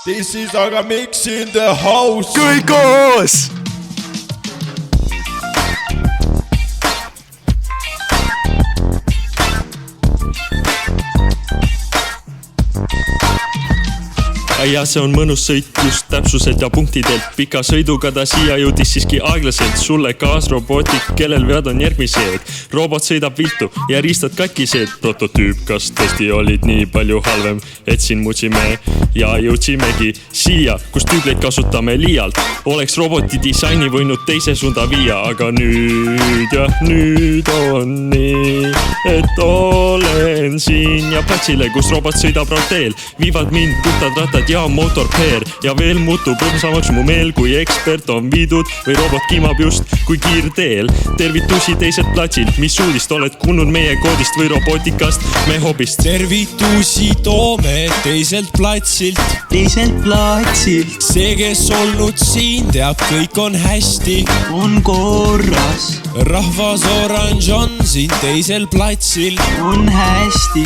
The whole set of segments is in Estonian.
This is aga mix in the house. Kõik koos! Ja see on mõnus sõit just täpsused ja punktidelt. Pika sõiduga ta siia jõudis siiski aeglaselt. Sulle kaasrobotik, kellel vead on järgmised. Robot sõidab viltu ja riistad katkised. Prototüüp, kas tõesti olid nii palju halvem, et siin muutsime ja jõudsimegi siia, kus tüübleid kasutame liialt. Oleks roboti disaini võinud teise suunda viia, aga nüüd on nii, et olen siin ja platsile, kus robot sõidab raudteel. Viivad mind puhtad rattad ja motorpeer ja veel muutub rõõmsamaks mu meel, kui ekspert on viidud või robot kimab just kui kiirteel. Tervitusi teiselt platsilt, mis uudist oled kuulnud meie koodist või robotikast, me hobist. Tervitusi toome teiselt platsilt. See, kes olnud siin, teab, kõik on hästi. On korras, Rahvas oranž on siin teisel platsil. on hästi,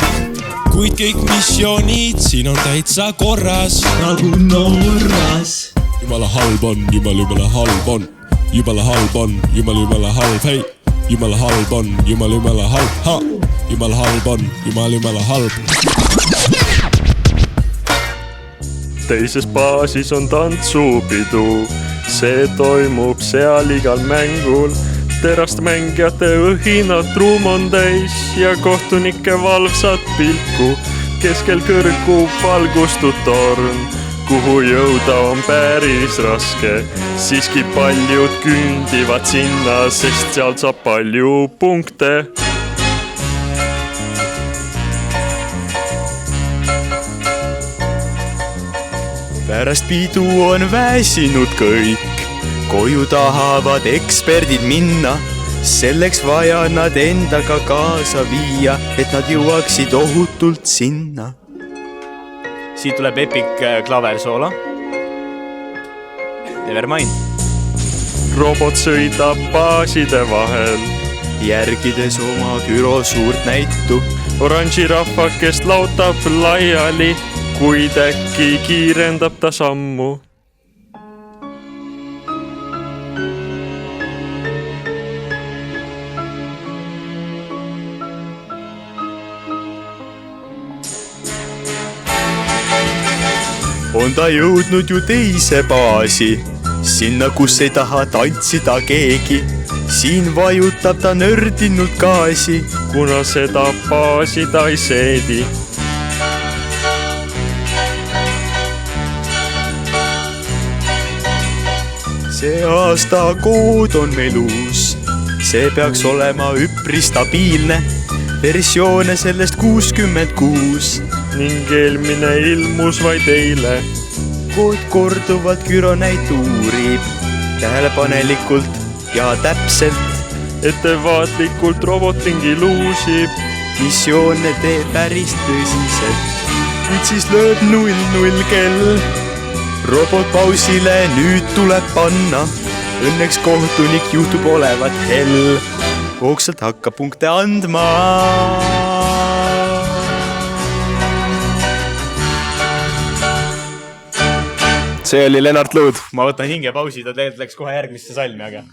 Kuid kõik missioonid siin on täitsa korras. nagu Norras. Jumala halb on, jumala halb on. Jumala halb on, jumala halb, hei. Jumala halb on, jumala halb, ha. Jumala halb on, jumala halb. Teises baasis on tantsupidu, see toimub seal igal mängul. Terast mängijate õhinat ruum on täis ja kohtunike valvsat pilku. Keskel kõrgub valgustuv torn, kuhu jõuda on päris raske. Siiski paljud küündivad sinna, sest sealt saab palju punkte. Pärast pidu on väsinud kõik, koju tahavad eksperdid minna. Selleks vaja nad endaga kaasa viia, et nad jõuaksid ohutult sinna. Siit tuleb epic klaversoolo. Nevermind. Robot sõidab baaside vahel, Järgides oma güro suurt näitu. oranži rahvakest lautab laiali, kuid äkki kiirendab ta sammu. On ta jõudnud ju teise baasi, sinna, kus ei taha tantsida keegi. Siin vajutab ta nördinult gaasi, Kuna seda baasi ta ei seedi. see aasta kood on meil uus. See peaks olema üpris stabiilne, versioone sellest 66. Ning eelmine ilmus vaid eile. Kood korduvalt güronäit uurib, tähelepanelikult ja täpselt. Ettevaatlikult robot ringi luusib, Missioone teeb päris tõsiselt. Nüüd siis lööb 00 kell. Robot pausile nüüd tuleb panna. Õnneks kohtunik juhtub olevat hell. Hoogsalt hakkab punkte andma. See oli Lennart Luud. Ma võtan hingepausi, ta tegelikult läks kohe järgmisse salmi, aga